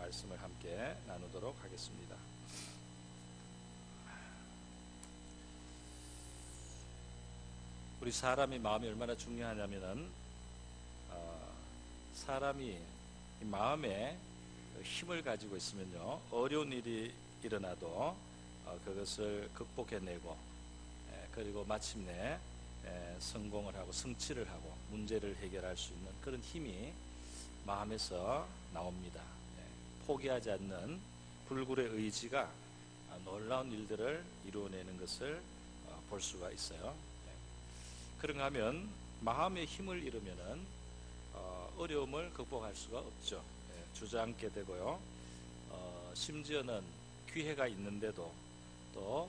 말씀을 함께 나누도록 하겠습니다. 우리 사람이 마음이 얼마나 중요하냐면은 사람이 이 마음에 힘을 가지고 있으면요, 어려운 일이 일어나도 그것을 극복해내고 그리고 마침내 성공을 하고 성취를 하고 문제를 해결할 수 있는 그런 힘이 마음에서 나옵니다. 포기하지 않는 불굴의 의지가 놀라운 일들을 이루어내는 것을 볼 수가 있어요. 그런가 하면 마음의 힘을 잃으면은 어려움을 극복할 수가 없죠. 주저앉게 되고요. 심지어는 기회가 있는데도 또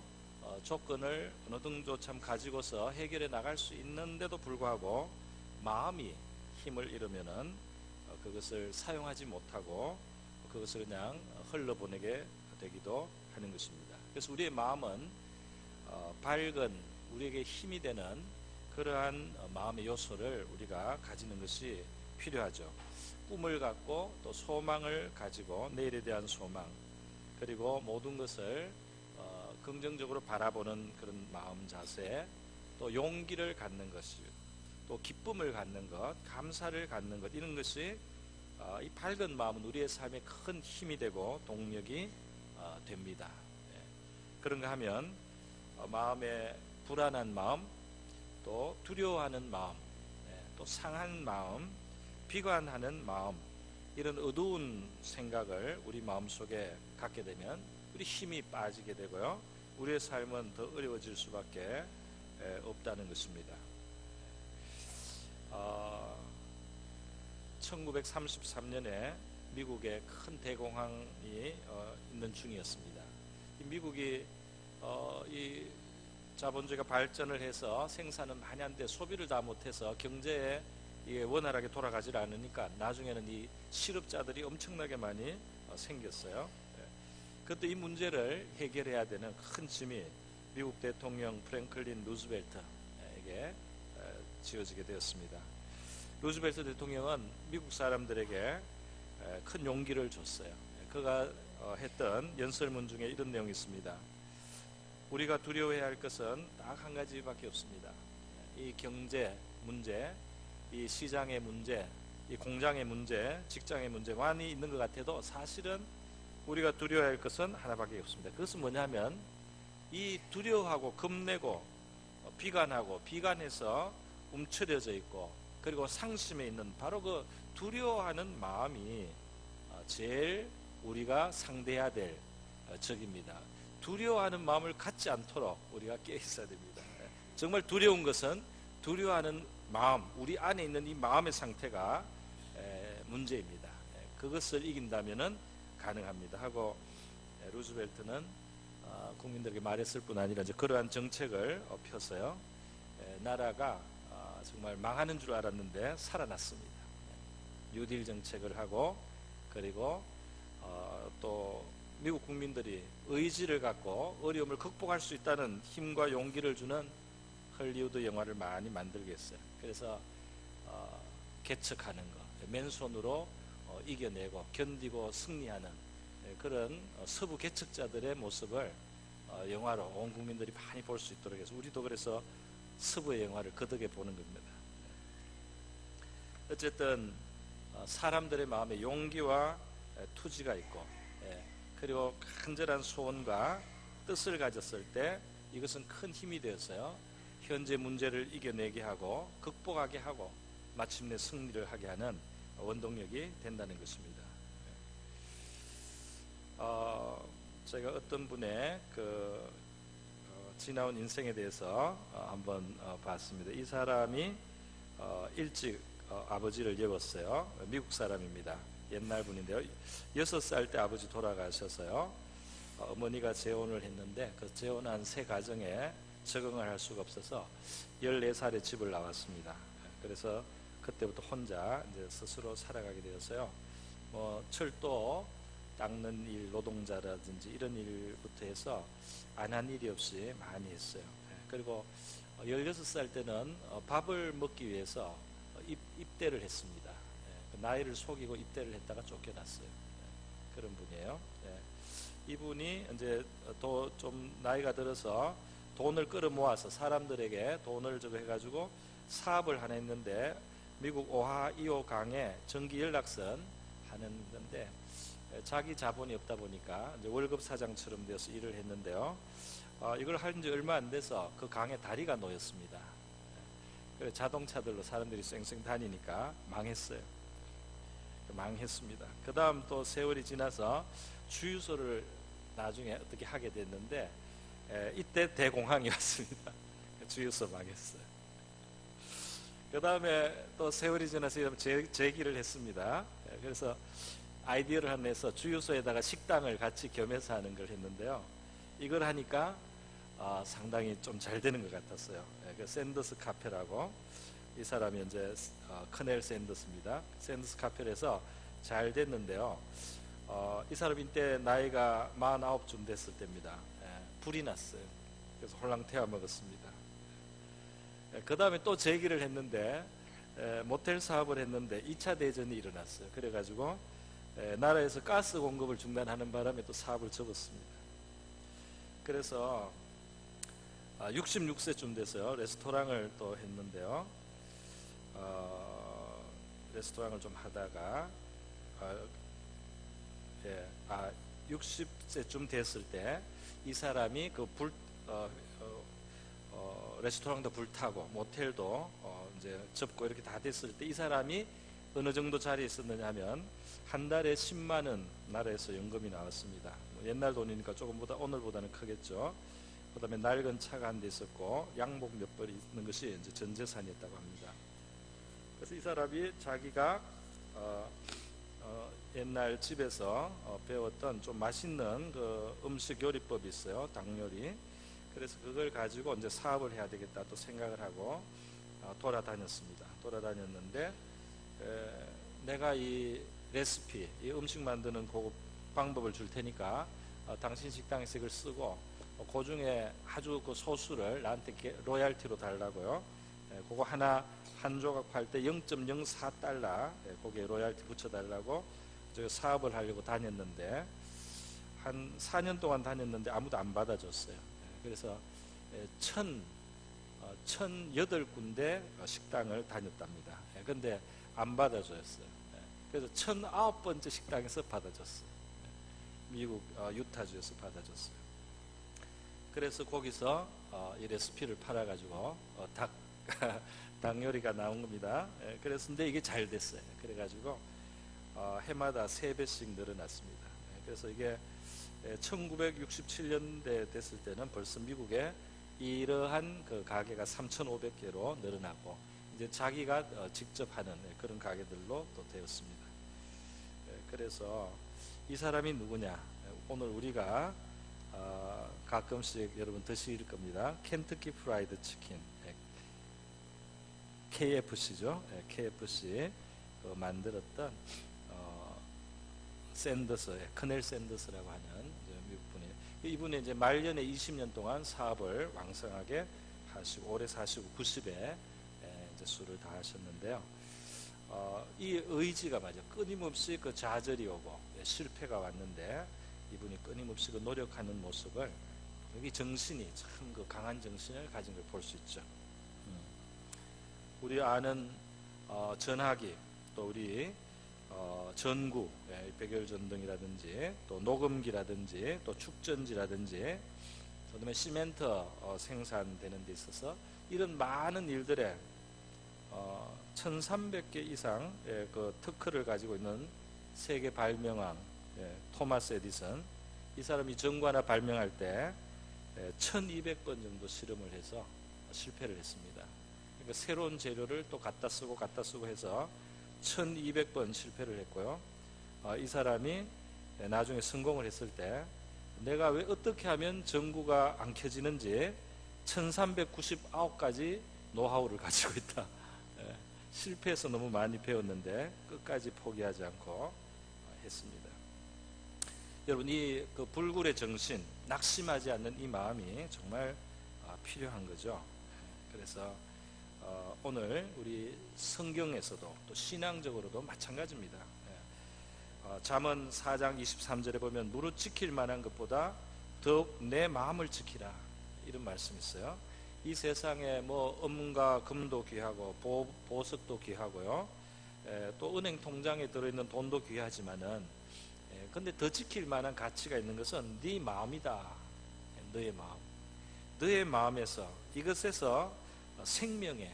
조건을 어느 정도 참 가지고서 해결해 나갈 수 있는데도 불구하고 마음이 힘을 잃으면은 그것을 사용하지 못하고 그것을 그냥 흘러보내게 되기도 하는 것입니다. 그래서 우리의 마음은 밝은 우리에게 힘이 되는 그러한 마음의 요소를 우리가 가지는 것이 필요하죠. 꿈을 갖고 또 소망을 가지고 내일에 대한 소망, 그리고 모든 것을 긍정적으로 바라보는 그런 마음 자세, 또 용기를 갖는 것이, 또 기쁨을 갖는 것, 감사를 갖는 것, 이런 것이 이 밝은 마음은 우리의 삶에 큰 힘이 되고 동력이 됩니다. 그런가 하면 마음의 불안한 마음, 또 두려워하는 마음, 또 상한 마음, 비관하는 마음, 이런 어두운 생각을 우리 마음속에 갖게 되면 우리 힘이 빠지게 되고요, 우리의 삶은 더 어려워질 수밖에 없다는 것입니다. 1933년에 미국에 큰 대공황이 있는 중이었습니다. 미국이 이 자본주의가 발전을 해서 생산은 많이 하는데 소비를 다 못해서 경제에 원활하게 돌아가질 않으니까 나중에는 이 실업자들이 엄청나게 많이 생겼어요. 그때 이 문제를 해결해야 되는 큰 짐이 미국 대통령 프랭클린 루즈벨트에게 지어지게 되었습니다. 루즈벨트 대통령은 미국 사람들에게 큰 용기를 줬어요. 그가 했던 연설문 중에 이런 내용이 있습니다. 우리가 두려워해야 할 것은 딱 한 가지밖에 없습니다. 이 경제 문제, 이 시장의 문제, 이 공장의 문제, 직장의 문제 많이 있는 것 같아도 사실은 우리가 두려워해야 할 것은 하나밖에 없습니다. 그것은 뭐냐면 이 두려워하고 겁내고 비관하고 비관해서 움츠려져 있고 그리고 상심해 있는 바로 그 두려워하는 마음이 제일 우리가 상대해야 될 적입니다. 두려워하는 마음을 갖지 않도록 우리가 깨어 있어야 됩니다. 정말 두려운 것은 두려워하는 마음, 우리 안에 있는 이 마음의 상태가 문제입니다. 그것을 이긴다면은 가능합니다 하고 루즈벨트는 국민들에게 말했을 뿐 아니라 이제 그러한 정책을 펴서요, 나라가 정말 망하는 줄 알았는데 살아났습니다. 뉴딜 정책을 하고 그리고 또 미국 국민들이 의지를 갖고 어려움을 극복할 수 있다는 힘과 용기를 주는 헐리우드 영화를 많이 만들게 했어요. 그래서 개척하는 것, 맨손으로 이겨내고 견디고 승리하는 그런 서부 개척자들의 모습을 영화로 온 국민들이 많이 볼 수 있도록 해서 우리도 그래서 서부의 영화를 거듭해 보는 겁니다. 어쨌든 사람들의 마음에 용기와 투지가 있고 그리고 간절한 소원과 뜻을 가졌을 때 이것은 큰 힘이 되어서요, 현재 문제를 이겨내게 하고 극복하게 하고 마침내 승리를 하게 하는 원동력이 된다는 것입니다. 제가 어떤 분의 지나온 인생에 대해서 한번 봤습니다. 이 사람이 일찍 아버지를 잃었어요. 미국 사람입니다. 옛날 분인데요. 6살 때 아버지 돌아가셔서요, 어머니가 재혼을 했는데 그 재혼한 새 가정에 적응을 할 수가 없어서 14살에 집을 나왔습니다. 그래서 그때부터 혼자 이제 스스로 살아가게 되어서요, 뭐 철도 닦는 일, 노동자라든지 이런 일부터 해서 안 한 일이 없이 많이 했어요. 그리고 16살 때는 밥을 먹기 위해서 입대를 했습니다. 나이를 속이고 입대를 했다가 쫓겨났어요. 그런 이분이 이제 좀 나이가 들어서 돈을 끌어 모아서 사람들에게 돈을 저거 해가지고 사업을 하나 했는데, 미국 오하이오 강에 전기 연락선 하는 건데, 자기 자본이 없다 보니까 이제 월급 사장처럼 되어서 일을 했는데요. 이걸 한 지 얼마 안 돼서 그 강에 다리가 놓였습니다. 그래서 자동차들로 사람들이 쌩쌩 다니니까 망했어요. 망했습니다. 그 다음 또 세월이 지나서 주유소를 나중에 어떻게 하게 됐는데, 이때 대공황이 왔습니다. 주유소 망했어요. 그 다음에 또 세월이 지나서 재기를 했습니다. 그래서 아이디어를 하나 내서 주유소에다가 식당을 같이 겸해서 하는 걸 했는데요. 이걸 하니까 상당히 좀 잘 되는 것 같았어요. 그 샌더스 카페라고, 이 사람이 이제 커넬 샌더스입니다. 샌더스 카페에서 잘 됐는데요. 이 사람 이때 나이가 49쯤 됐을 때입니다. 불이 났어요. 그래서 홀랑 태워 먹었습니다. 그 다음에 또 재기를 했는데, 모텔 사업을 했는데 2차 대전이 일어났어요. 그래가지고 나라에서 가스 공급을 중단하는 바람에 또 사업을 접었습니다. 그래서 66세쯤 돼서요, 레스토랑을 또 했는데요. 레스토랑을 좀 하다가 60세쯤 됐을 때 이 사람이 그 레스토랑도 불타고 모텔도 이제 접고 이렇게 다 됐을 때, 이 사람이 어느 정도 자리에 있었느냐 하면 한 달에 10만 원 나라에서 연금이 나왔습니다. 옛날 돈이니까 조금보다 오늘보다는 크겠죠. 그 다음에 낡은 차가 한 대 있었고 양복 몇 벌 있는 것이 이제 전 재산이었다고 합니다. 그래서 이 사람이 자기가 옛날 집에서 배웠던 좀 맛있는 그 음식 요리법이 있어요. 닭 요리. 그래서 그걸 가지고 이제 사업을 해야 되겠다 또 생각을 하고 돌아다녔습니다. 돌아다녔는데, 내가 이 레시피, 이 음식 만드는 그 방법을 줄 테니까 당신 식당에서 이걸 쓰고 그 중에 아주 그 소수를 나한테 로얄티로 달라고요. 그거 하나 한 조각 팔 때 0.04달러 거기에 로얄티 붙여달라고 제가 사업을 하려고 다녔는데, 한 4년 동안 다녔는데 아무도 안 받아줬어요. 그래서 1008군데 식당을 다녔답니다. 그런데 안 받아줬어요. 그래서 1009번째 식당에서 받아줬어요. 미국 유타주에서 받아줬어요. 그래서 거기서 이 레시피를 팔아가지고 닭 요리가 나온 겁니다. 그래서 근데 이게 잘 됐어요. 그래가지고 해마다 3배씩 늘어났습니다. 그래서 이게 1967년대 됐을 때는 벌써 미국에 이러한 그 가게가 3,500개로 늘어났고, 이제 자기가 직접 하는 그런 가게들로 또 되었습니다. 그래서 이 사람이 누구냐? 오늘 우리가 가끔씩 여러분 드실 겁니다. 켄터키 프라이드 치킨, KFC죠. KFC 만들었던 샌더스, 커넬 샌더스라고 하는 미국 분이에요. 이분이 이제 말년에 20년 동안 사업을 왕성하게 하시고, 오래 사시고 90에 이제 수를 다 하셨는데요. 이 의지가 맞아. 끊임없이 그 좌절이 오고 실패가 왔는데, 이분이 끊임없이 그 노력하는 모습을, 여기 정신이 참 그 강한 정신을 가진 걸 볼 수 있죠. 우리 아는 전하기, 또 우리 전구, 백열전등이라든지 또 녹음기라든지 또 축전지라든지, 그다음에 시멘트 생산되는 데 있어서 이런 많은 일들에 1300개 이상의 그 특허를 가지고 있는 세계 발명왕 토마스 에디슨, 이 사람이 전구 하나 발명할 때 1200번 정도 실험을 해서 실패를 했습니다. 그러니까 새로운 재료를 또 갖다 쓰고 해서 1200번 실패를 했고요. 이 사람이 나중에 성공을 했을 때, 내가 왜 어떻게 하면 전구가 안 켜지는지 1399가지 노하우를 가지고 있다. 실패해서 너무 많이 배웠는데 끝까지 포기하지 않고 했습니다. 여러분, 이 그 불굴의 정신, 낙심하지 않는 이 마음이 정말 필요한 거죠. 그래서 오늘 우리 성경에서도 또 신앙적으로도 마찬가지입니다. 잠언 4장 23절에 보면 무릇 지킬 만한 것보다 더욱 내 마음을 지키라, 이런 말씀이 있어요. 이 세상에 뭐 은과 금도 귀하고 보석도 귀하고요, 또 은행 통장에 들어있는 돈도 귀하지만은, 근데 더 지킬 만한 가치가 있는 것은 네 마음이다. 너의 마음, 너의 마음에서, 이것에서 생명이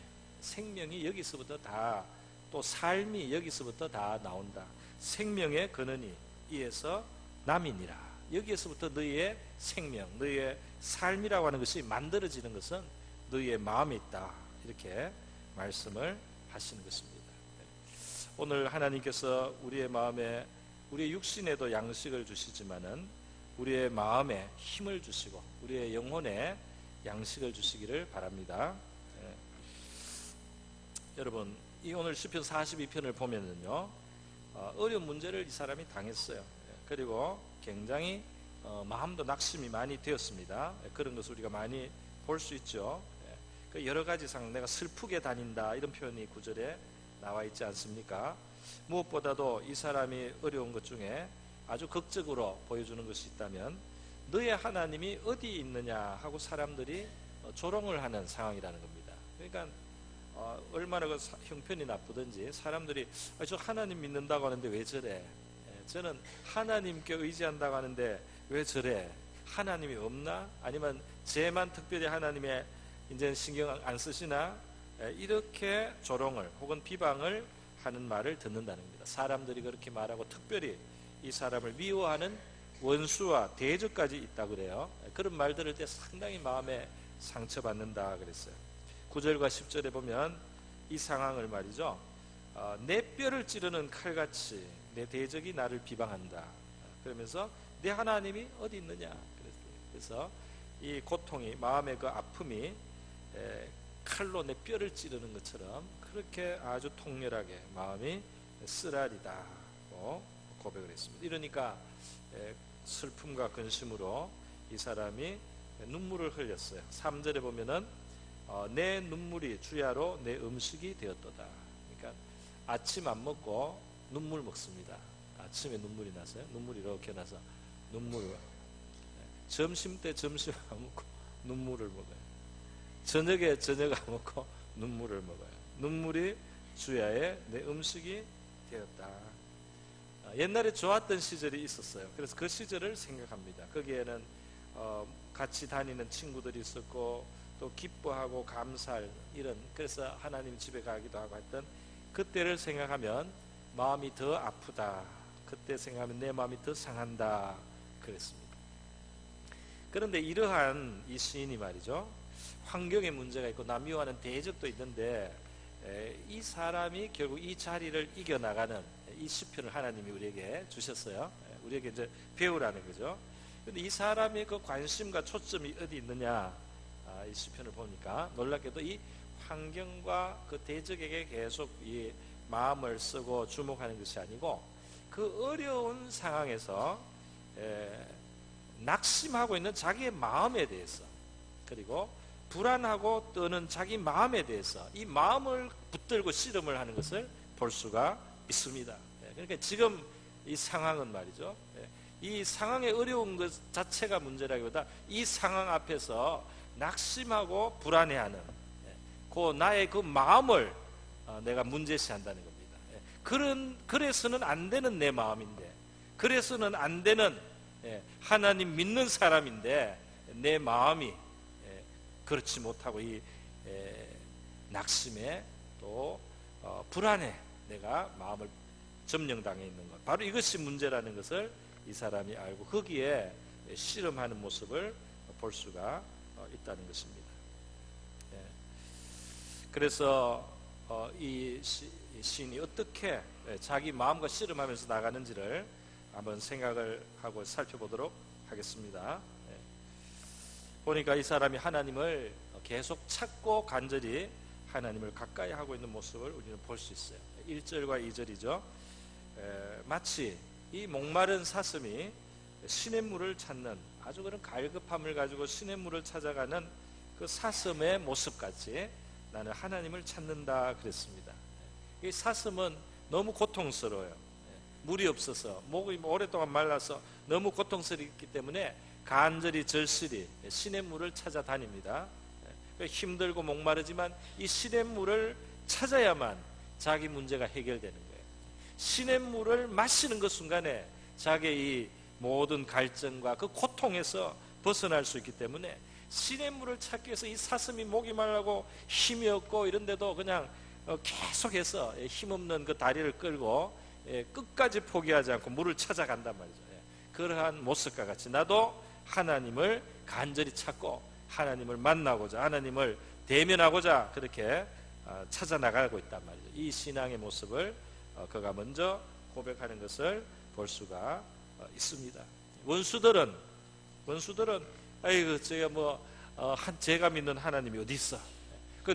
여기서부터 다, 또 삶이 여기서부터 다 나온다. 생명의 근원이 이에서 남이니라. 여기에서부터 너희의 생명, 너희의 삶이라고 하는 것이 만들어지는 것은 너희의 마음에 있다, 이렇게 말씀을 하시는 것입니다. 오늘 하나님께서 우리의 마음에, 우리의 육신에도 양식을 주시지만은 우리의 마음에 힘을 주시고 우리의 영혼에 양식을 주시기를 바랍니다. 여러분, 이 오늘 시편 42편을 보면은요, 어려운 문제를 이 사람이 당했어요. 그리고 굉장히 마음도 낙심이 많이 되었습니다. 그런 것을 우리가 많이 볼 수 있죠. 여러 가지 상, 내가 슬프게 다닌다, 이런 표현이 구절에 나와 있지 않습니까? 무엇보다도 이 사람이 어려운 것 중에 아주 극적으로 보여주는 것이 있다면, 너의 하나님이 어디 있느냐 하고 사람들이 조롱을 하는 상황이라는 겁니다. 그러니까 얼마나 그 형편이 나쁘든지 사람들이 저 하나님 믿는다고 하는데 왜 저래? 저는 하나님께 의지한다고 하는데 왜 저래? 하나님이 없나? 아니면 쟤만 특별히 하나님의 이제 신경 안 쓰시나? 이렇게 조롱을 혹은 비방을 하는 말을 듣는다는 겁니다. 사람들이 그렇게 말하고 특별히 이 사람을 미워하는 원수와 대적까지 있다 그래요. 그런 말 들을 때 상당히 마음에 상처받는다 그랬어요. 9절과 10절에 보면 이 상황을 말이죠, 내 뼈를 찌르는 칼같이 내 대적이 나를 비방한다. 그러면서 내 하나님이 어디 있느냐. 그래서 이 고통이, 마음의 그 아픔이 칼로 내 뼈를 찌르는 것처럼 그렇게 아주 통렬하게 마음이 쓰라리다고 고백을 했습니다. 이러니까 슬픔과 근심으로 이 사람이 눈물을 흘렸어요. 3절에 보면은 내 눈물이 주야로 내 음식이 되었도다. 그러니까 아침 안 먹고 눈물 먹습니다. 아침에 눈물이 나서요. 눈물이 이렇게 나서 눈물을, 점심 때 점심 안 먹고 눈물을 먹어요. 저녁에 저녁 안 먹고 눈물을 먹어요. 눈물이 주야의 내 음식이 되었다. 옛날에 좋았던 시절이 있었어요. 그래서 그 시절을 생각합니다. 거기에는 같이 다니는 친구들이 있었고 또 기뻐하고 감사할 이런, 그래서 하나님 집에 가기도 하고 했던 그때를 생각하면 마음이 더 아프다. 그때 생각하면 내 마음이 더 상한다 그랬습니다. 그런데 이러한 이 시인이 말이죠, 환경에 문제가 있고 남미워하는 대적도 있는데 이 사람이 결국 이 자리를 이겨나가는 이 시편을 하나님이 우리에게 주셨어요. 우리에게 이제 배우라는 거죠. 그런데 이 사람의 그 관심과 초점이 어디 있느냐, 이 시편을 보니까 놀랍게도 이 환경과 그 대적에게 계속 이 마음을 쓰고 주목하는 것이 아니고 그 어려운 상황에서 낙심하고 있는 자기의 마음에 대해서, 그리고 불안하고 떠는 자기 마음에 대해서 이 마음을 붙들고 씨름을 하는 것을 볼 수가 있습니다. 그러니까 지금 이 상황은 말이죠, 이 상황의 어려운 것 자체가 문제라기보다 이 상황 앞에서 낙심하고 불안해하는 그 나의 그 마음을 내가 문제시한다는 겁니다. 그래서는 안 되는 내 마음인데, 그래서는 안 되는 하나님 믿는 사람인데 내 마음이 그렇지 못하고 이 낙심에 또 불안해, 내가 마음을 점령당해 있는 것, 바로 이것이 문제라는 것을 이 사람이 알고 거기에 씨름하는 모습을 볼 수가 있다는 것입니다. 그래서 이 시인이 어떻게 자기 마음과 씨름하면서 나가는지를 한번 생각을 하고 살펴보도록 하겠습니다. 보니까 이 사람이 하나님을 계속 찾고 간절히 하나님을 가까이 하고 있는 모습을 우리는 볼 수 있어요. 1절과 2절이죠. 마치 이 목마른 사슴이 시냇물을 찾는, 아주 그런 갈급함을 가지고 시냇물을 찾아가는 그 사슴의 모습같이 나는 하나님을 찾는다 그랬습니다. 이 사슴은 너무 고통스러워요. 물이 없어서 목이 오랫동안 말라서 너무 고통스럽기 때문에 간절히 절실히 시냇물을 찾아다닙니다. 힘들고 목마르지만 이 시냇물을 찾아야만 자기 문제가 해결되는 거예요. 시냇물을 마시는 그 순간에 자기의 이 모든 갈증과 그 고통에서 벗어날 수 있기 때문에 시냇물을 찾기 위해서 이 사슴이 목이 말라고 힘이 없고 이런데도 그냥 계속해서 힘없는 그 다리를 끌고 끝까지 포기하지 않고 물을 찾아간단 말이죠. 그러한 모습과 같이 나도 하나님을 간절히 찾고 하나님을 만나고자, 하나님을 대면하고자 그렇게 찾아 나가고 있단 말이죠. 이 신앙의 모습을 그가 먼저 고백하는 것을 볼 수가 있습니다. 원수들은 아이고 제가 믿는 하나님이 어디 있어?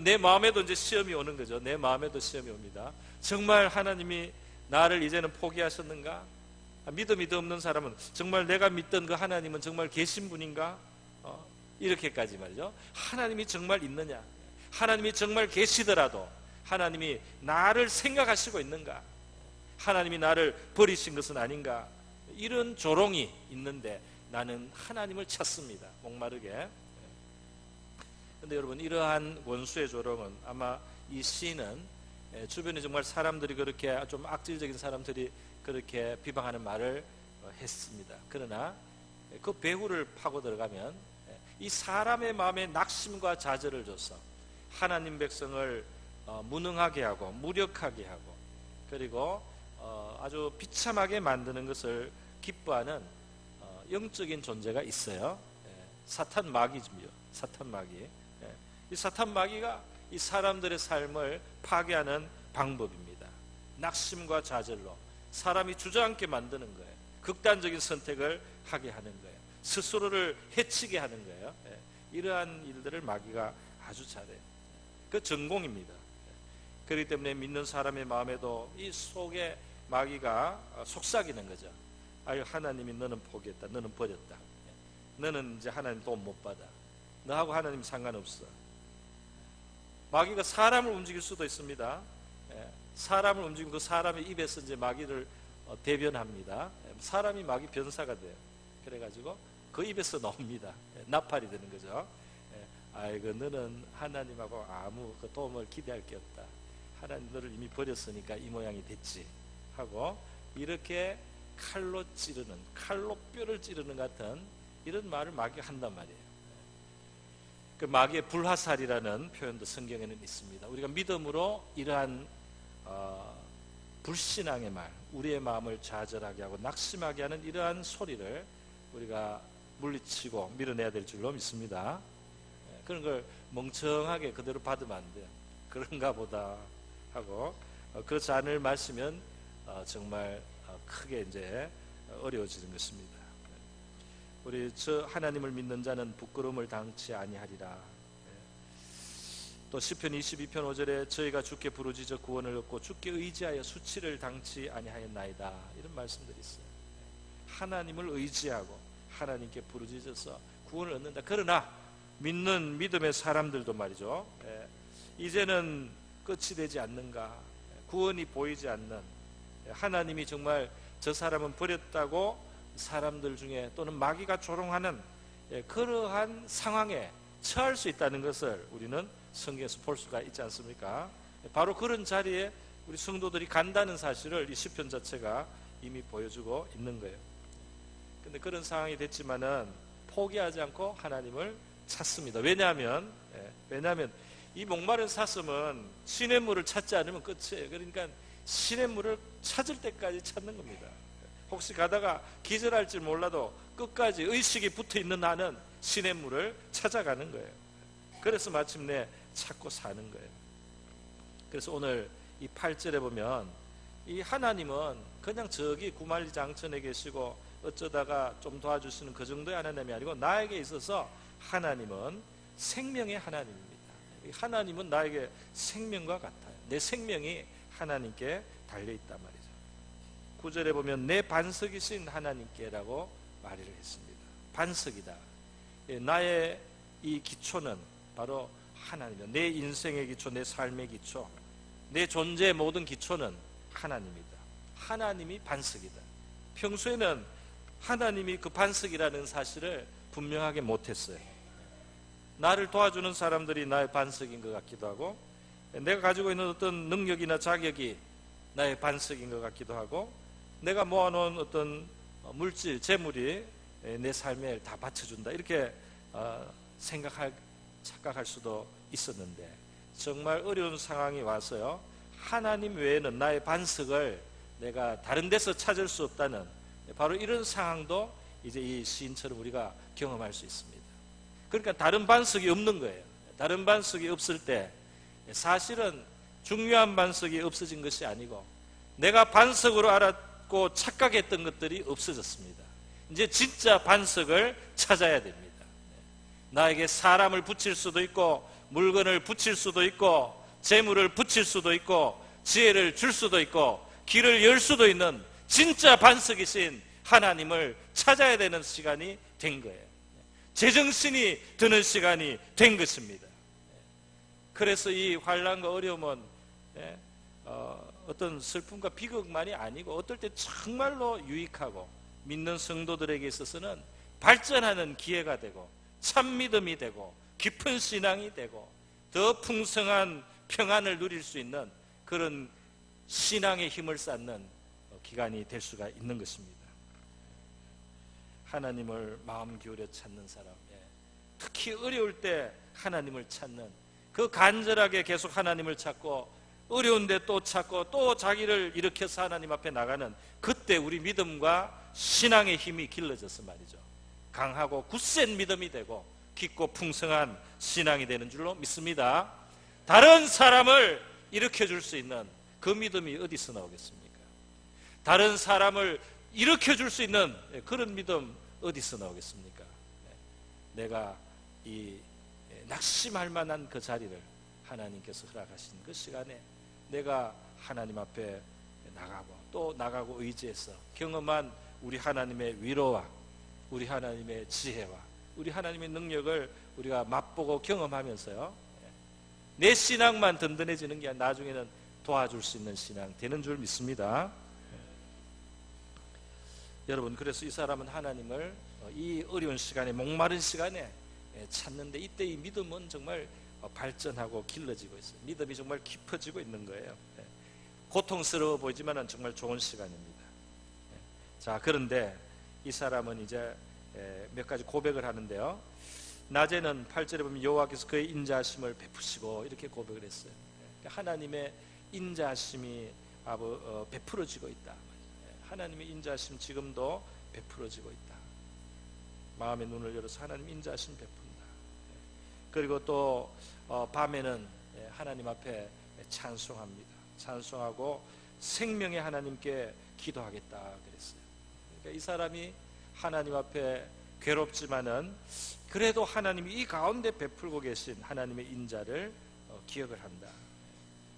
내 마음에도 이제 시험이 오는 거죠. 내 마음에도 시험이 옵니다. 정말 하나님이 나를 이제는 포기하셨는가? 믿음이 없는 사람은 정말 내가 믿던 그 하나님은 정말 계신 분인가? 이렇게까지 말이죠. 하나님이 정말 있느냐? 하나님이 정말 계시더라도 하나님이 나를 생각하시고 있는가? 하나님이 나를 버리신 것은 아닌가? 이런 조롱이 있는데 나는 하나님을 찾습니다. 목마르게. 근데 여러분, 이러한 원수의 조롱은 아마 이 시인은 주변에 정말 사람들이 그렇게 좀 악질적인 사람들이 그렇게 비방하는 말을 했습니다. 그러나 그 배후를 파고 들어가면 이 사람의 마음에 낙심과 좌절을 줘서 하나님 백성을 무능하게 하고 무력하게 하고 그리고 아주 비참하게 만드는 것을 기뻐하는 영적인 존재가 있어요. 사탄 마귀죠. 사탄 마귀. 이 사탄 마귀가 이 사람들의 삶을 파괴하는 방법입니다. 낙심과 좌절로 사람이 주저앉게 만드는 거예요. 극단적인 선택을 하게 하는 거예요. 스스로를 해치게 하는 거예요. 이러한 일들을 마귀가 아주 잘해요. 그 전공입니다. 그렇기 때문에 믿는 사람의 마음에도 이 속에 마귀가 속삭이는 거죠. 아유, 하나님이 너는 포기했다. 너는 버렸다. 너는 이제 하나님 돈 못 받아. 너하고 하나님 상관없어. 마귀가 사람을 움직일 수도 있습니다. 사람을 움직이고 그 사람의 입에서 이제 마귀를 대변합니다. 사람이 마귀 변사가 돼요. 그래가지고 그 입에서 나옵니다. 나팔이 되는 거죠. 아이고, 너는 하나님하고 아무 그 도움을 기대할 게 없다. 하나님 너를 이미 버렸으니까 이 모양이 됐지 하고 이렇게 칼로 찌르는, 칼로 뼈를 찌르는 같은 이런 말을 마귀가 한단 말이에요. 그 마귀의 불화살이라는 표현도 성경에는 있습니다. 우리가 믿음으로 이러한 불신앙의 말, 우리의 마음을 좌절하게 하고 낙심하게 하는 이러한 소리를 우리가 물리치고 밀어내야 될 줄로 믿습니다. 그런 걸 멍청하게 그대로 받으면 안 돼요. 그런가 보다 하고 그렇지 않을 말씀이면 정말 크게 이제 어려워지는 것입니다. 우리 저 하나님을 믿는 자는 부끄러움을 당치 아니하리라. 또 시편 22편 5절에 저희가 주께 부르짖어 구원을 얻고 주께 의지하여 수치를 당치 아니하였나이다. 이런 말씀들이 있어요. 하나님을 의지하고 하나님께 부르짖어서 구원을 얻는다. 그러나 믿는 믿음의 사람들도 말이죠. 이제는 끝이 되지 않는가? 구원이 보이지 않는, 하나님이 정말 저 사람은 버렸다고 사람들 중에 또는 마귀가 조롱하는 그러한 상황에 처할 수 있다는 것을 우리는 성경에서 볼 수가 있지 않습니까? 바로 그런 자리에 우리 성도들이 간다는 사실을 이 시편 자체가 이미 보여주고 있는 거예요. 근데 그런 상황이 됐지만은 포기하지 않고 하나님을 찾습니다. 왜냐하면 이 목마른 사슴은 시냇물을 찾지 않으면 끝이에요. 그러니까 시냇물을 찾을 때까지 찾는 겁니다. 혹시 가다가 기절할 줄 몰라도 끝까지 의식이 붙어있는 나는 시냇물을 찾아가는 거예요. 그래서 마침내 찾고 사는 거예요. 그래서 오늘 이 8절에 보면 이 하나님은 그냥 저기 구말리 장천에 계시고 어쩌다가 좀 도와주시는 그 정도의 하나님이 아니고 나에게 있어서 하나님은 생명의 하나님입니다. 하나님은 나에게 생명과 같아요. 내 생명이 하나님께 달려있단 말이죠. 9절에 보면 내 반석이신 하나님께라고 말을 했습니다. 반석이다. 나의 이 기초는 바로 하나님이다. 내 인생의 기초, 내 삶의 기초, 내 존재의 모든 기초는 하나님이다. 하나님이 반석이다. 평소에는 하나님이 그 반석이라는 사실을 분명하게 못했어요. 나를 도와주는 사람들이 나의 반석인 것 같기도 하고, 내가 가지고 있는 어떤 능력이나 자격이 나의 반석인 것 같기도 하고, 내가 모아놓은 어떤 물질, 재물이 내 삶에 다 받쳐준다, 이렇게 착각할 수도 있었는데, 정말 어려운 상황이 와서요, 하나님 외에는 나의 반석을 내가 다른 데서 찾을 수 없다는, 바로 이런 상황도 이제 이 시인처럼 우리가 경험할 수 있습니다. 그러니까 다른 반석이 없는 거예요. 다른 반석이 없을 때 사실은 중요한 반석이 없어진 것이 아니고, 내가 반석으로 알았고 착각했던 것들이 없어졌습니다. 이제 진짜 반석을 찾아야 됩니다. 나에게 사람을 붙일 수도 있고, 물건을 붙일 수도 있고, 재물을 붙일 수도 있고, 지혜를 줄 수도 있고, 길을 열 수도 있는 진짜 반석이신 하나님을 찾아야 되는 시간이 된 거예요. 제정신이 드는 시간이 된 것입니다. 그래서 이 환난과 어려움은 어떤 슬픔과 비극만이 아니고, 어떨 때 정말로 유익하고 믿는 성도들에게 있어서는 발전하는 기회가 되고, 참 믿음이 되고, 깊은 신앙이 되고, 더 풍성한 평안을 누릴 수 있는 그런 신앙의 힘을 쌓는 기간이 될 수가 있는 것입니다. 하나님을 마음 기울여 찾는 사람, 특히 어려울 때 하나님을 찾는, 그 간절하게 계속 하나님을 찾고, 어려운데 또 찾고, 또 자기를 일으켜서 하나님 앞에 나가는, 그때 우리 믿음과 신앙의 힘이 길러져서 말이죠, 강하고 굳센 믿음이 되고 깊고 풍성한 신앙이 되는 줄로 믿습니다. 다른 사람을 일으켜줄 수 있는 그 믿음이 어디서 나오겠습니까? 다른 사람을 일으켜줄 수 있는 그런 믿음 어디서 나오겠습니까? 내가 이 낙심할 만한 그 자리를 하나님께서 허락하신 그 시간에 내가 하나님 앞에 나가고, 또 나가고 의지해서 경험한 우리 하나님의 위로와 우리 하나님의 지혜와 우리 하나님의 능력을 우리가 맛보고 경험하면서요, 내 신앙만 든든해지는 게 아니라 나중에는 도와줄 수 있는 신앙 되는 줄 믿습니다. 여러분, 그래서 이 사람은 하나님을 이 어려운 시간에, 목마른 시간에 찾는데, 이때 이 믿음은 정말 발전하고 길러지고 있어요. 믿음이 정말 깊어지고 있는 거예요. 고통스러워 보이지만 정말 좋은 시간입니다. 자, 그런데 이 사람은 이제 몇 가지 고백을 하는데요, 낮에는 8절에 보면 여호와께서 그의 인자하심을 베푸시고, 이렇게 고백을 했어요. 하나님의 인자하심이 베풀어지고 있다. 하나님의 인자하심 지금도 베풀어지고 있다. 마음의 눈을 열어서 하나님 인자하심 베푼다. 그리고 또 밤에는 하나님 앞에 찬송합니다. 찬송하고 생명의 하나님께 기도하겠다 그랬어요. 그러니까 이 사람이 하나님 앞에 괴롭지만은 그래도 하나님이 이 가운데 베풀고 계신 하나님의 인자를 기억을 한다.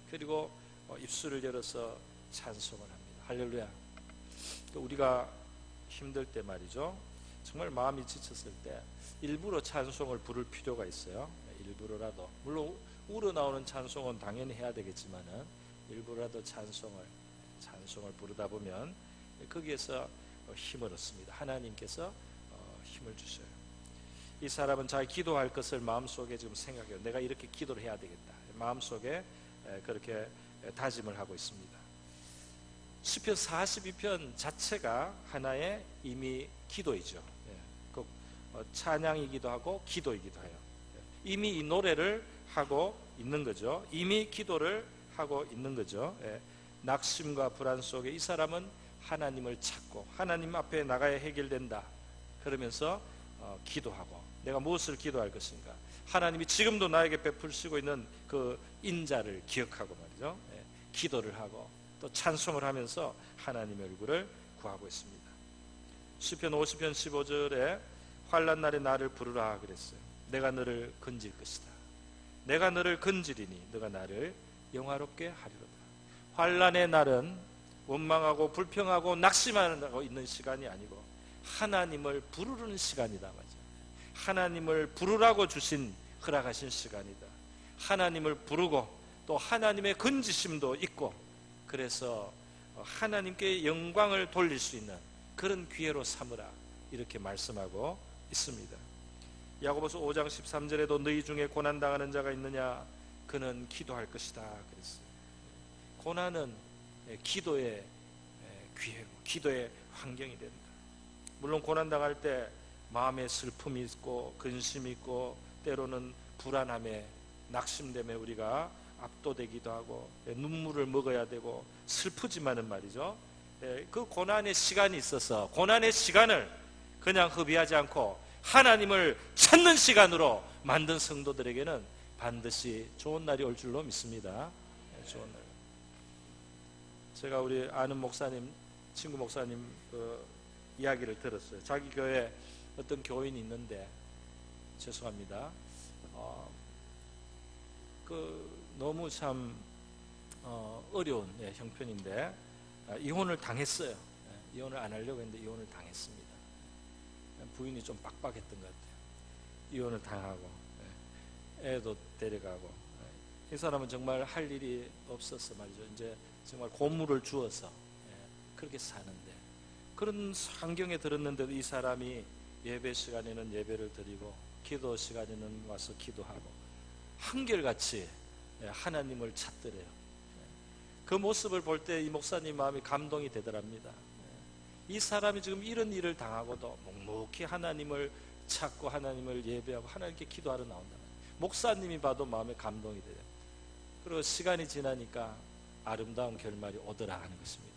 그리고 입술을 열어서 찬송을 합니다. 할렐루야. 우리가 힘들 때 말이죠, 정말 마음이 지쳤을 때 일부러 찬송을 부를 필요가 있어요. 일부러라도, 물론 우러나오는 찬송은 당연히 해야 되겠지만은 일부러라도 찬송을 부르다 보면 거기에서 힘을 얻습니다. 하나님께서 힘을 주셔요. 이 사람은 자기 기도할 것을 마음속에 지금 생각해요. 내가 이렇게 기도를 해야 되겠다. 마음속에 그렇게 다짐을 하고 있습니다. 시편 42편 자체가 하나의 이미 기도이죠. 찬양이기도 하고 기도이기도 해요. 이미 이 노래를 하고 있는 거죠. 이미 기도를 하고 있는 거죠. 낙심과 불안 속에 이 사람은 하나님을 찾고 하나님 앞에 나가야 해결된다. 그러면서 기도하고, 내가 무엇을 기도할 것인가, 하나님이 지금도 나에게 베풀시고 있는 그 인자를 기억하고 말이죠, 기도를 하고 또 찬송을 하면서 하나님의 얼굴을 구하고 있습니다. 시편 50편 15절에 환난 날에 나를 부르라 그랬어요. 내가 너를 건질 것이다. 내가 너를 건지리니 너가 나를 영화롭게 하리로다. 환난의 날은 원망하고 불평하고 낙심하고 있는 시간이 아니고 하나님을 부르는 시간이다 말이죠. 하나님을 부르라고 주신, 허락하신 시간이다. 하나님을 부르고 또 하나님의 건지심도 있고, 그래서 하나님께 영광을 돌릴 수 있는 그런 기회로 삼으라, 이렇게 말씀하고 있습니다. 야고보서 5장 13절에도 너희 중에 고난당하는 자가 있느냐, 그는 기도할 것이다 그랬어요. 고난은 기도의 기회고 기도의 환경이 된다. 물론 고난당할 때 마음에 슬픔이 있고 근심이 있고 때로는 불안함에 낙심됨에 우리가 압도되기도 하고 눈물을 먹어야 되고 슬프지만은 말이죠, 그 고난의 시간이 있어서 고난의 시간을 그냥 허비하지 않고 하나님을 찾는 시간으로 만든 성도들에게는 반드시 좋은 날이 올 줄로 믿습니다. 좋은 날. 제가 우리 아는 목사님, 친구 목사님 그 이야기를 들었어요. 자기 교회에 어떤 교인이 있는데, 죄송합니다, 너무 참 어려운 형편인데 이혼을 당했어요. 이혼을 안 하려고 했는데 이혼을 당했습니다. 부인이 좀 빡빡했던 것 같아요. 이혼을 당하고 애도 데려가고, 이 사람은 정말 할 일이 없었어 말이죠. 이제 정말 고물을 주어서 그렇게 사는데, 그런 환경에 들었는데도 이 사람이 예배 시간에는 예배를 드리고 기도 시간에는 와서 기도하고 한결같이 하나님을 찾더래요. 그 모습을 볼 때 이 목사님 마음이 감동이 되더랍니다. 이 사람이 지금 이런 일을 당하고도 묵묵히 하나님을 찾고 하나님을 예배하고 하나님께 기도하러 나온다. 목사님이 봐도 마음에 감동이 돼요. 그리고 시간이 지나니까 아름다운 결말이 오더라 하는 것입니다.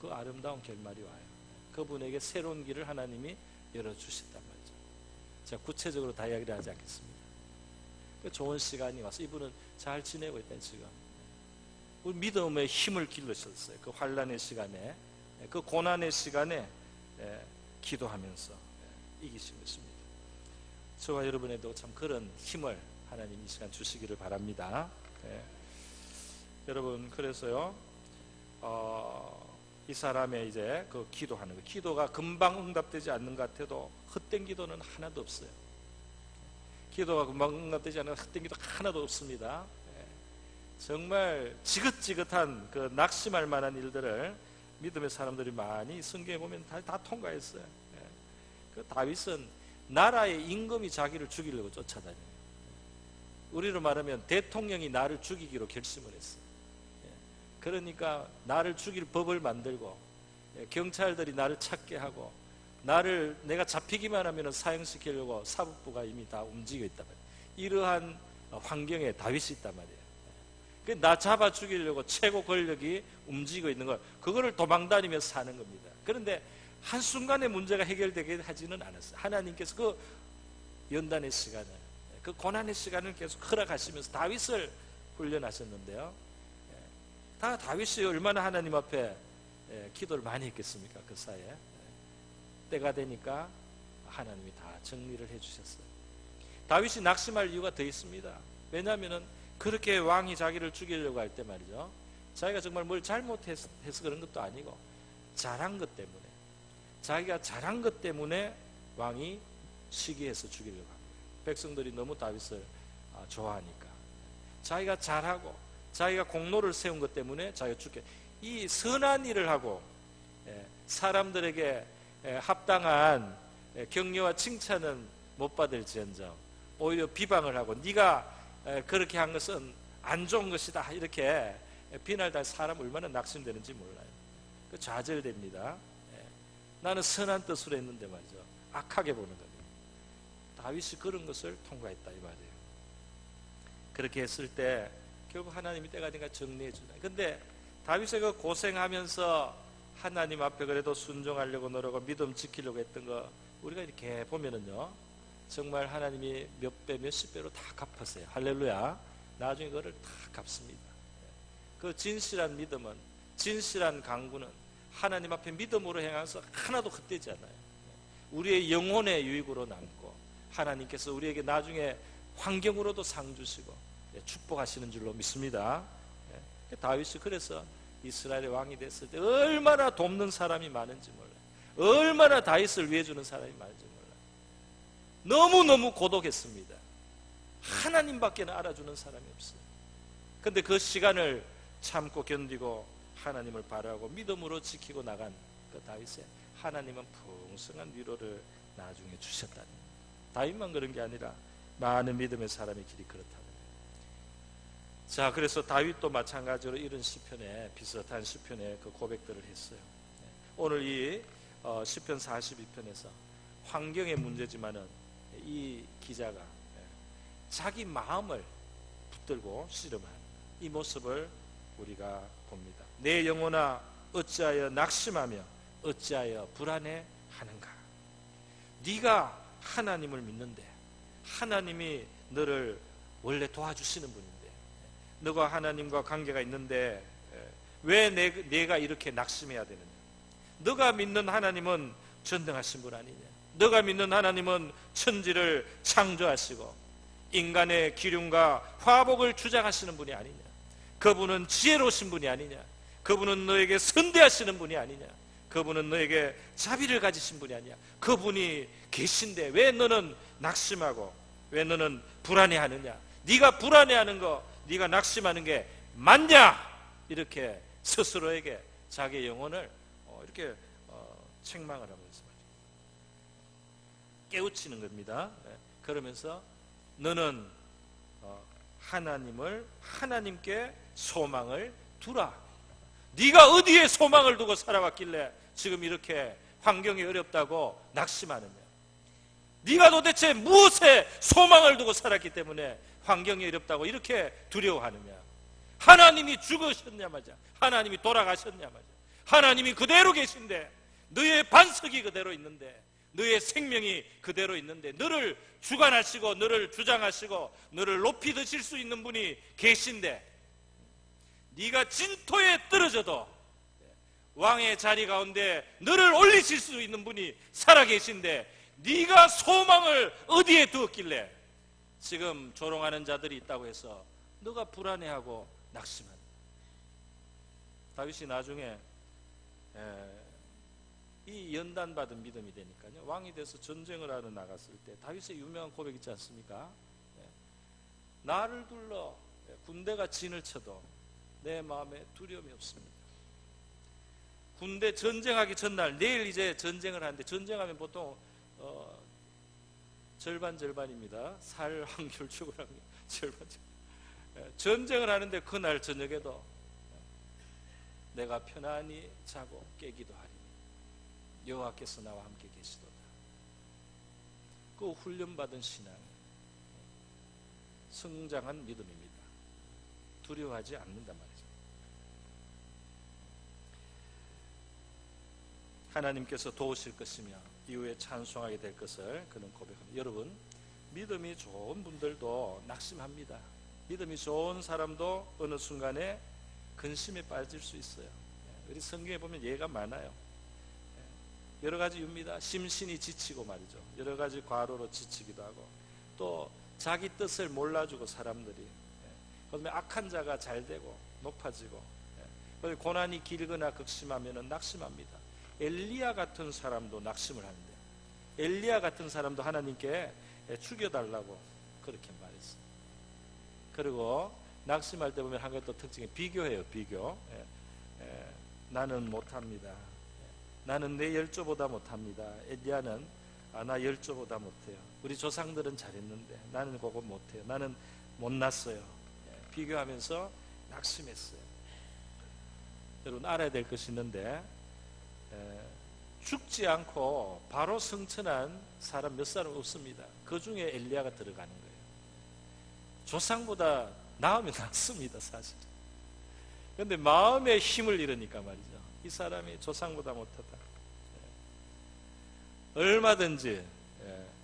그 아름다운 결말이 와요. 그분에게 새로운 길을 하나님이 열어주셨단 말이죠. 제가 구체적으로 다 이야기를 하지 않겠습니다. 좋은 시간이 와서 이분은 잘 지내고 있다는, 지금 우리 믿음의 힘을 길러셨어요. 그 환난의 시간에, 그 고난의 시간에 기도하면서 이기신 것입니다. 저와 여러분에도 참 그런 힘을 하나님 이 시간 주시기를 바랍니다. 여러분, 그래서요, 이 사람의 이제 그 기도하는 거, 기도가 금방 응답되지 않는 것 같아도 헛된 기도는 하나도 없어요. 기도가 금방 응답되지 않는 헛된 기도 하나도 없습니다. 정말 지긋지긋한 그 낙심할 만한 일들을 믿음의 사람들이 많이 성경에 보면 다 통과했어요. 그 다윗은 나라의 임금이 자기를 죽이려고 쫓아다녀요. 우리로 말하면 대통령이 나를 죽이기로 결심을 했어요. 그러니까 나를 죽일 법을 만들고 경찰들이 나를 찾게 하고 나를, 내가 잡히기만 하면 사형시키려고 사법부가 이미 다 움직여 있단 말이에요. 이러한 환경에 다윗이 있단 말이에요. 나 잡아 죽이려고 최고 권력이 움직이고 있는 걸, 그거를 도망다니면서 사는 겁니다. 그런데 한순간에 문제가 해결되게 하지는 않았어요. 하나님께서 그 연단의 시간을, 그 고난의 시간을 계속 허락하시면서 다윗을 훈련하셨는데요. 다 다윗이 얼마나 하나님 앞에 기도를 많이 했겠습니까? 그 사이에. 때가 되니까 하나님이 다 정리를 해주셨어요. 다윗이 낙심할 이유가 더 있습니다. 왜냐하면 그렇게 왕이 자기를 죽이려고 할 때 말이죠, 자기가 정말 뭘 잘못해서 그런 것도 아니고 잘한 것 때문에, 자기가 잘한 것 때문에 왕이 시기해서 죽이려고 합니다. 백성들이 너무 다윗을 좋아하니까, 자기가 잘하고 자기가 공로를 세운 것 때문에 자기가 죽게, 이 선한 일을 하고 사람들에게 합당한 격려와 칭찬은 못 받을지언정 오히려 비방을 하고 네가 그렇게 한 것은 안 좋은 것이다, 이렇게 비난할 사람 얼마나 낙심되는지 몰라요. 그 좌절됩니다. 나는 선한 뜻으로 했는데 말이죠, 악하게 보는 겁니다. 다윗이 그런 것을 통과했다 이 말이에요. 그렇게 했을 때 결국 하나님이 때가 되니까 정리해 주다. 근데 다윗이 그 고생하면서 하나님 앞에 그래도 순종하려고 노력하고 믿음 지키려고 했던 거 우리가 이렇게 보면은요, 정말 하나님이 몇 배, 몇십 배로 다 갚았어요. 할렐루야. 나중에 그거를 다 갚습니다. 그 진실한 믿음은, 진실한 강구는 하나님 앞에 믿음으로 행해서 하나도 헛되지 않아요. 우리의 영혼의 유익으로 남고 하나님께서 우리에게 나중에 환경으로도 상 주시고 축복하시는 줄로 믿습니다. 다윗이 그래서 이스라엘의 왕이 됐을 때 얼마나 돕는 사람이 많은지 몰라요. 얼마나 다윗을 위해 주는 사람이 많은지 몰라요. 너무너무 고독했습니다. 하나님밖에 알아주는 사람이 없어요. 근데 그 시간을 참고 견디고 하나님을 바라고 믿음으로 지키고 나간 그 다윗에 하나님은 풍성한 위로를 나중에 주셨다는 거예요. 다윗만 그런 게 아니라 많은 믿음의 사람의 길이 그렇다는 거예요. 자, 그래서 다윗도 마찬가지로 이런 시편에 비슷한 시편에 그 고백들을 했어요. 오늘 이 시편 42편에서 환경의 문제지만은 이 기자가 자기 마음을 붙들고 씨름하는 이 모습을 우리가 봅니다. 내 영혼아 어찌하여 낙심하며 어찌하여 불안해하는가? 네가 하나님을 믿는데 하나님이 너를 원래 도와주시는 분인데 너가 하나님과 관계가 있는데 왜 내가 이렇게 낙심해야 되느냐? 너가 믿는 하나님은 전능하신 분 아니냐? 너가 믿는 하나님은 천지를 창조하시고 인간의 기름과 화복을 주장하시는 분이 아니냐? 그분은 지혜로우신 분이 아니냐? 그분은 너에게 선대하시는 분이 아니냐? 그분은 너에게 자비를 가지신 분이 아니냐? 그분이 계신데 왜 너는 낙심하고 왜 너는 불안해하느냐? 네가 불안해하는 거, 네가 낙심하는 게 맞냐? 이렇게 스스로에게 자기의 영혼을 이렇게 책망을 하면서 깨우치는 겁니다. 그러면서 너는 하나님께 소망을 두라. 네가 어디에 소망을 두고 살아왔길래 지금 이렇게 환경이 어렵다고 낙심하느냐? 네가 도대체 무엇에 소망을 두고 살았기 때문에 환경이 어렵다고 이렇게 두려워하느냐? 하나님이 죽으셨냐마자, 하나님이 돌아가셨냐마자, 하나님이 그대로 계신데, 너의 반석이 그대로 있는데, 너의 생명이 그대로 있는데, 너를 주관하시고 너를 주장하시고 너를 높이 드실 수 있는 분이 계신데, 네가 진토에 떨어져도 왕의 자리 가운데 너를 올리실 수 있는 분이 살아계신데 네가 소망을 어디에 두었길래 지금 조롱하는 자들이 있다고 해서 너가 불안해하고 낙심한다. 다윗이 나중에 이 연단받은 믿음이 되니까요, 왕이 돼서 전쟁을 하러 나갔을 때 다윗의 유명한 고백 있지 않습니까? 나를 둘러 군대가 진을 쳐도 내 마음에 두려움이 없습니다. 군대 전쟁하기 전날, 내일 이제 전쟁을 하는데, 전쟁하면 보통 절반입니다. 살 확률, 죽을 확률 절반. 전쟁을 하는데 그날 저녁에도 내가 편안히 자고 깨기도 하리니 여호와께서 나와 함께 계시도다. 그 훈련받은 신앙, 성장한 믿음입니다. 두려워하지 않는단 말이죠. 하나님께서 도우실 것이며 이후에 찬송하게 될 것을 그는 고백합니다. 여러분, 믿음이 좋은 분들도 낙심합니다. 믿음이 좋은 사람도 어느 순간에 근심에 빠질 수 있어요. 우리 성경에 보면 예가 많아요. 여러 가지 이유입니다. 심신이 지치고 말이죠. 여러 가지 과로로 지치기도 하고, 또 자기 뜻을 몰라주고 사람들이, 그다음에 악한 자가 잘 되고 높아지고, 고난이 길거나 극심하면 낙심합니다. 엘리야 같은 사람도 낙심을 하는데, 엘리야 같은 사람도 하나님께 죽여달라고 그렇게 말했어요. 그리고 낙심할 때 보면 한 가지 또 특징이 비교해요. 비교. 나는 못합니다. 나는 내 열조보다 못합니다. 엘리야는 나 열조보다 못해요. 우리 조상들은 잘했는데 나는 그거 못해요. 나는 못났어요. 비교하면서 낙심했어요. 여러분, 알아야 될 것이 있는데, 죽지 않고 바로 승천한 사람 몇 사람 없습니다. 그 중에 엘리야가 들어가는 거예요. 조상보다 나으면 낫습니다, 사실. 그런데 마음의 힘을 잃으니까 말이죠, 이 사람이 조상보다 못하다. 얼마든지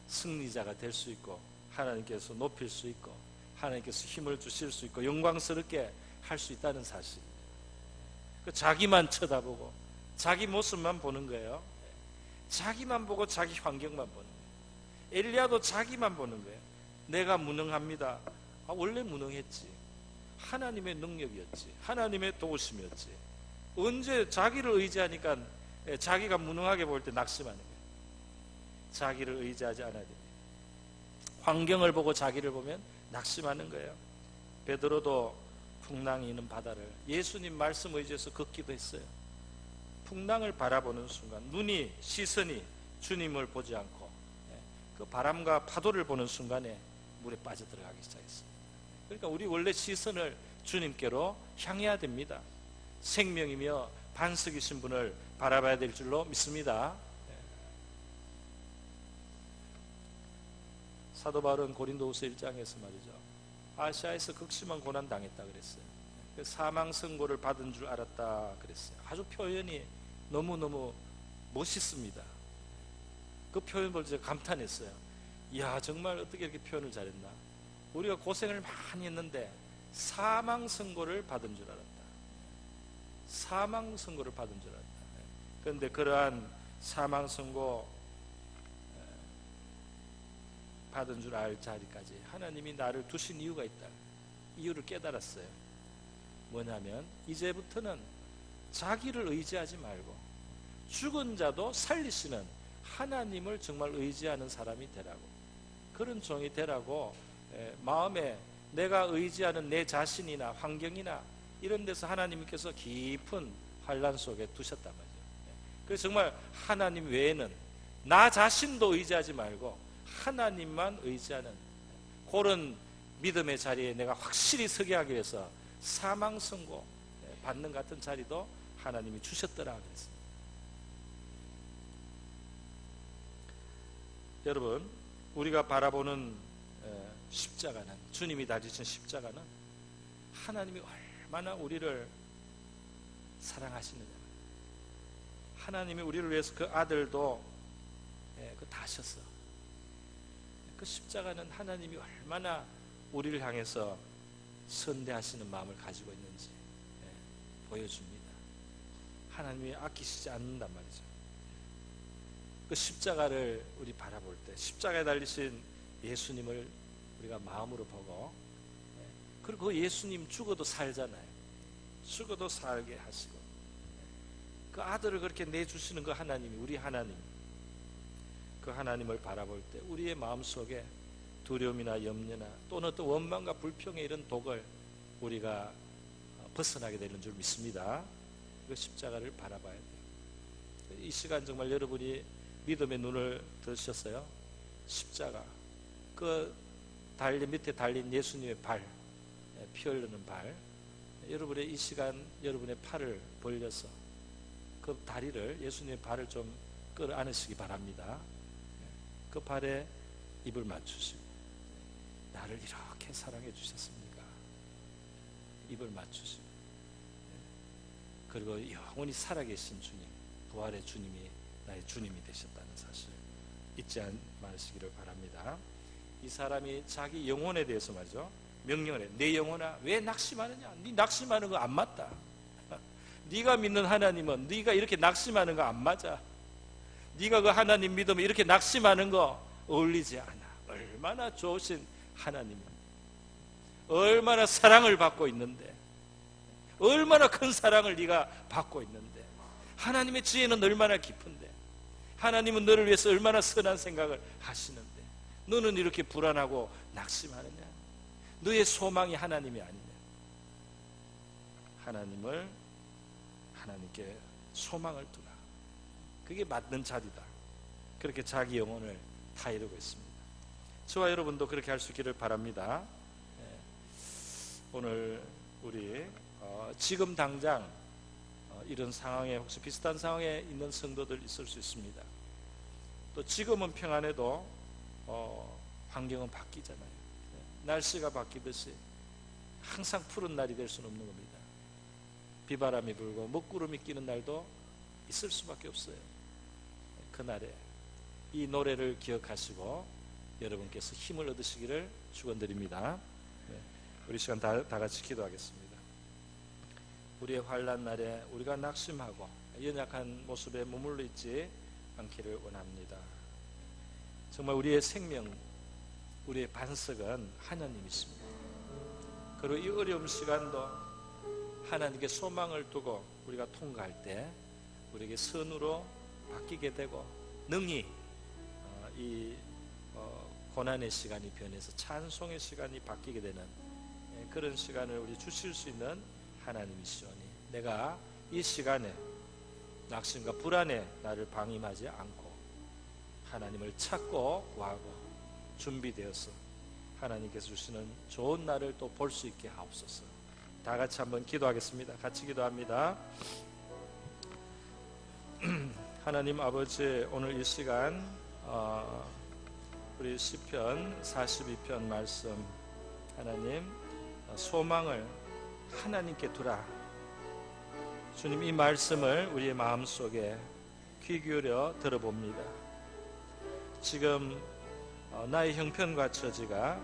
승리자가 될 수 있고, 하나님께서 높일 수 있고, 하나님께서 힘을 주실 수 있고, 영광스럽게 할 수 있다는 사실. 자기만 쳐다보고 자기 모습만 보는 거예요. 자기만 보고 자기 환경만 보는 거예요. 엘리야도 자기만 보는 거예요. 내가 무능합니다. 원래 무능했지. 하나님의 능력이었지. 하나님의 도우심이었지. 언제 자기를 의지하니까 자기가 무능하게 볼 때 낙심하는 거예요. 자기를 의지하지 않아야 됩니다. 환경을 보고 자기를 보면 낙심하는 거예요. 베드로도 풍랑이 있는 바다를 예수님 말씀 의지해서 걷기도 했어요. 풍랑을 바라보는 순간 시선이 주님을 보지 않고 그 바람과 파도를 보는 순간에 물에 빠져들어가기 시작했습니다. 그러니까 우리 원래 시선을 주님께로 향해야 됩니다. 생명이며 반석이신 분을 바라봐야 될 줄로 믿습니다. 사도 바울은 고린도후서 1장에서 말이죠, 아시아에서 극심한 고난 당했다 그랬어요. 사망 선고를 받은 줄 알았다 그랬어요. 아주 표현이 너무너무 멋있습니다. 그 표현 볼 때 제가 감탄했어요. 이야, 정말 어떻게 이렇게 표현을 잘했나. 우리가 고생을 많이 했는데 사망 선고를 받은 줄 알았다. 사망 선고를 받은 줄 알았다. 그런데 그러한 사망 선고 받은 줄 알 자리까지 하나님이 나를 두신 이유가 있다. 이유를 깨달았어요. 뭐냐면 이제부터는 자기를 의지하지 말고 죽은 자도 살리시는 하나님을 정말 의지하는 사람이 되라고, 그런 종이 되라고 마음에 내가 의지하는 내 자신이나 환경이나 이런 데서 하나님께서 깊은 환란 속에 두셨단 말이죠. 그래서 정말 하나님 외에는 나 자신도 의지하지 말고 하나님만 의지하는 그런 믿음의 자리에 내가 확실히 서게 하기 위해서 사망 선고 받는 같은 자리도 하나님이 주셨더라 그랬습니다. 여러분, 우리가 바라보는 십자가는, 주님이 다지신 십자가는 하나님이 얼마나 우리를 사랑하시느냐, 하나님이 우리를 위해서 그 아들도 다셨어. 그 십자가는 하나님이 얼마나 우리를 향해서 선대하시는 마음을 가지고 있는지 보여줍니다. 하나님이 아끼시지 않는단 말이죠. 그 십자가를 우리 바라볼 때 십자가에 달리신 예수님을 우리가 마음으로 보고, 그리고 그 예수님 죽어도 살잖아요. 죽어도 살게 하시고 그 아들을 그렇게 내주시는 그 하나님이, 우리 하나님, 그 하나님을 바라볼 때 우리의 마음속에 두려움이나 염려나 또는 어떤 원망과 불평의 이런 독을 우리가 벗어나게 되는 줄 믿습니다. 그 십자가를 바라봐야 돼요. 이 시간 정말 여러분이 믿음의 눈을 드셨어요? 십자가, 그 밑에 달린 예수님의 발, 피 흘리는 발, 여러분의 이 시간 여러분의 팔을 벌려서 그 다리를, 예수님의 발을 좀 끌어 안으시기 바랍니다. 그 발에 입을 맞추시고, 나를 이렇게 사랑해 주셨습니까? 입을 맞추시고, 그리고 영원히 살아계신 주님, 부활의 주님이 나의 주님이 되셨다는 사실 잊지 마시기를 바랍니다. 이 사람이 자기 영혼에 대해서 말이죠, 명령을 해. 내 영혼아, 왜 낙심하느냐? 네 낙심하는 거 안 맞다. 네가 믿는 하나님은 네가 이렇게 낙심하는 거 안 맞아. 네가 그 하나님 믿으면 이렇게 낙심하는 거 어울리지 않아. 얼마나 좋으신 하나님, 얼마나 사랑을 받고 있는데, 얼마나 큰 사랑을 네가 받고 있는데, 하나님의 지혜는 얼마나 깊은데, 하나님은 너를 위해서 얼마나 선한 생각을 하시는데 너는 이렇게 불안하고 낙심하느냐? 너의 소망이 하나님이 아니냐? 하나님께 소망을 두라. 그게 맞는 자리다. 그렇게 자기 영혼을 다 이루고 있습니다. 저와 여러분도 그렇게 할 수 있기를 바랍니다. 오늘 우리 지금 당장 이런 상황에, 혹시 비슷한 상황에 있는 성도들 있을 수 있습니다. 또 지금은 평안해도 환경은 바뀌잖아요. 날씨가 바뀌듯이 항상 푸른 날이 될 수는 없는 겁니다. 비바람이 불고 먹구름이 끼는 날도 있을 수밖에 없어요. 그날에 이 노래를 기억하시고 여러분께서 힘을 얻으시기를 축원드립니다. 우리 시간 다 같이 기도하겠습니다. 우리의 환난 날에 우리가 낙심하고 연약한 모습에 머물러 있지 않기를 원합니다. 정말 우리의 생명, 우리의 반석은 하나님이십니다. 그리고 이 어려운 시간도 하나님께 소망을 두고 우리가 통과할 때 우리에게 선으로 바뀌게 되고, 능히 이 고난의 시간이 변해서 찬송의 시간이 바뀌게 되는 그런 시간을 우리 주실 수 있는 하나님이시오니 내가 이 시간에 낙심과 불안에 나를 방임하지 않고 하나님을 찾고 구하고 준비되어서 하나님께서 주시는 좋은 날을 또 볼 수 있게 하옵소서. 다 같이 한번 기도하겠습니다. 같이 기도합니다. 하나님 아버지, 오늘 이 시간 우리 시편 42편 말씀, 하나님 소망을 하나님께 두라. 주님, 이 말씀을 우리의 마음속에 귀 기울여 들어봅니다. 지금 나의 형편과 처지가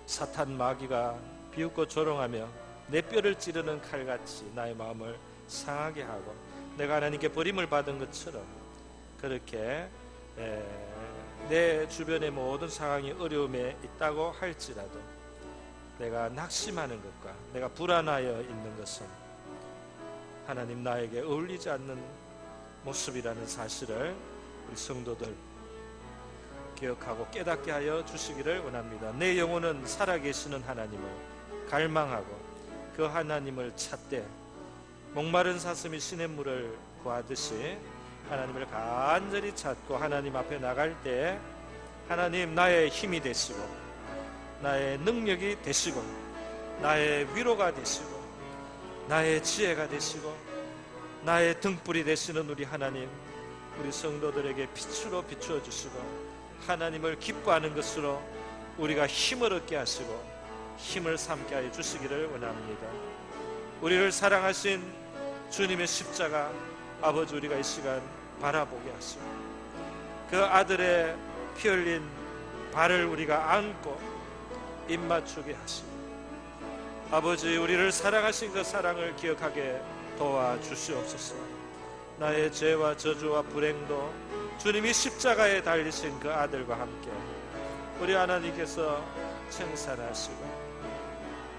사탄 마귀가 비웃고 조롱하며 내 뼈를 찌르는 칼같이 나의 마음을 상하게 하고 내가 하나님께 버림을 받은 것처럼 그렇게 내 주변의 모든 상황이 어려움에 있다고 할지라도 내가 낙심하는 것과 내가 불안하여 있는 것은 하나님 나에게 어울리지 않는 모습이라는 사실을 우리 성도들 기억하고 깨닫게 하여 주시기를 원합니다. 내 영혼은 살아계시는 하나님을 갈망하고 그 하나님을 찾되 목마른 사슴이 시냇물을 구하듯이 하나님을 간절히 찾고 하나님 앞에 나갈 때 하나님 나의 힘이 되시고 나의 능력이 되시고 나의 위로가 되시고 나의 지혜가 되시고 나의 등불이 되시는 우리 하나님, 우리 성도들에게 빛으로 비추어 주시고 하나님을 기뻐하는 것으로 우리가 힘을 얻게 하시고 힘을 삼게 하여 주시기를 원합니다. 우리를 사랑하신 주님의 십자가 아버지, 우리가 이 시간 바라보게 하시고 그 아들의 피 흘린 발을 우리가 안고 입 맞추게 하시고 아버지, 우리를 사랑하신 그 사랑을 기억하게 도와주시옵소서. 나의 죄와 저주와 불행도 주님이 십자가에 달리신 그 아들과 함께 우리 하나님께서 청산하시고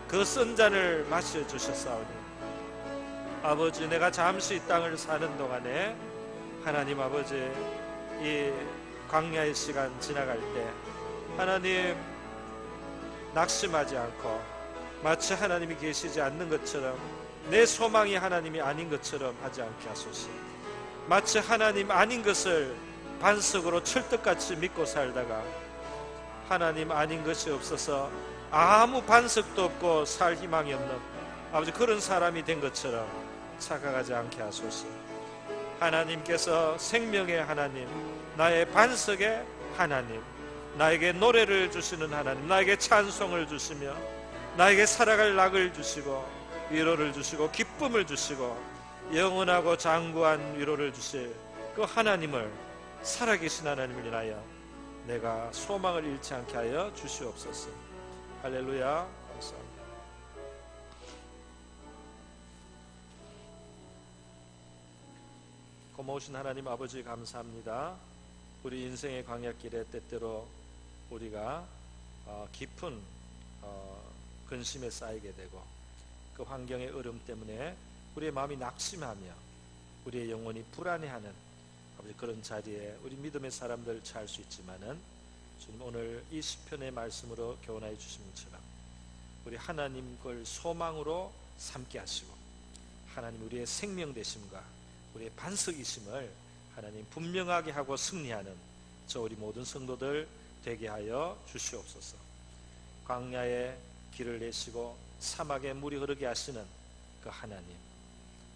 그 쓴 잔을 마셔주셨사오니 아버지, 내가 잠시 이 땅을 사는 동안에 하나님 아버지, 이 광야의 시간 지나갈 때 하나님 낙심하지 않고 마치 하나님이 계시지 않는 것처럼 내 소망이 하나님이 아닌 것처럼 하지 않게 하소서. 마치 하나님 아닌 것을 반석으로 철떡같이 믿고 살다가 하나님 아닌 것이 없어서 아무 반석도 없고 살 희망이 없는 아버지, 그런 사람이 된 것처럼 착각하지 않게 하소서. 하나님께서 생명의 하나님, 나의 반석의 하나님, 나에게 노래를 주시는 하나님, 나에게 찬송을 주시며 나에게 살아갈 낙을 주시고 위로를 주시고 기쁨을 주시고 영원하고 장구한 위로를 주실 그 하나님을, 살아계신 하나님을 인하여 내가 소망을 잃지 않게 하여 주시옵소서. 할렐루야. 감사합니다. 고마우신 하나님 아버지, 감사합니다. 우리 인생의 광야길에 때때로 우리가 깊은 근심에 쌓이게 되고 그 환경의 어려움 때문에 우리의 마음이 낙심하며 우리의 영혼이 불안해하는 아버지, 그런 자리에 우리 믿음의 사람들 처할 수 있지만은 주님, 오늘 이 시편의 말씀으로 교훈하여 주신 것처럼 우리 하나님 걸 소망으로 삼게 하시고 하나님 우리의 생명 되심과 우리의 반석이심을 하나님 분명하게 하고 승리하는 저 우리 모든 성도들 되게 하여 주시옵소서. 광야에 길을 내시고 사막에 물이 흐르게 하시는 그 하나님,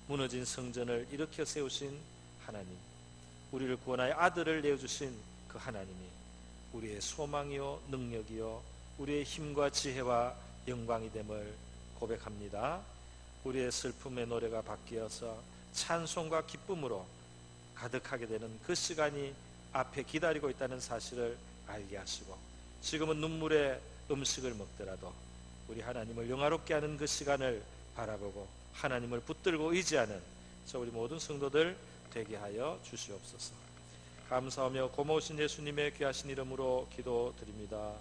무너진 성전을 일으켜 세우신 하나님, 우리를 구원하여 아들을 내어주신 그 하나님이 우리의 소망이요 능력이요 우리의 힘과 지혜와 영광이 됨을 고백합니다. 우리의 슬픔의 노래가 바뀌어서 찬송과 기쁨으로 가득하게 되는 그 시간이 앞에 기다리고 있다는 사실을 알게 하시고, 지금은 눈물의 음식을 먹더라도 우리 하나님을 영화롭게 하는 그 시간을 바라보고 하나님을 붙들고 의지하는 저 우리 모든 성도들 되게 하여 주시옵소서. 감사하며 고마우신 예수님의 귀하신 이름으로 기도드립니다.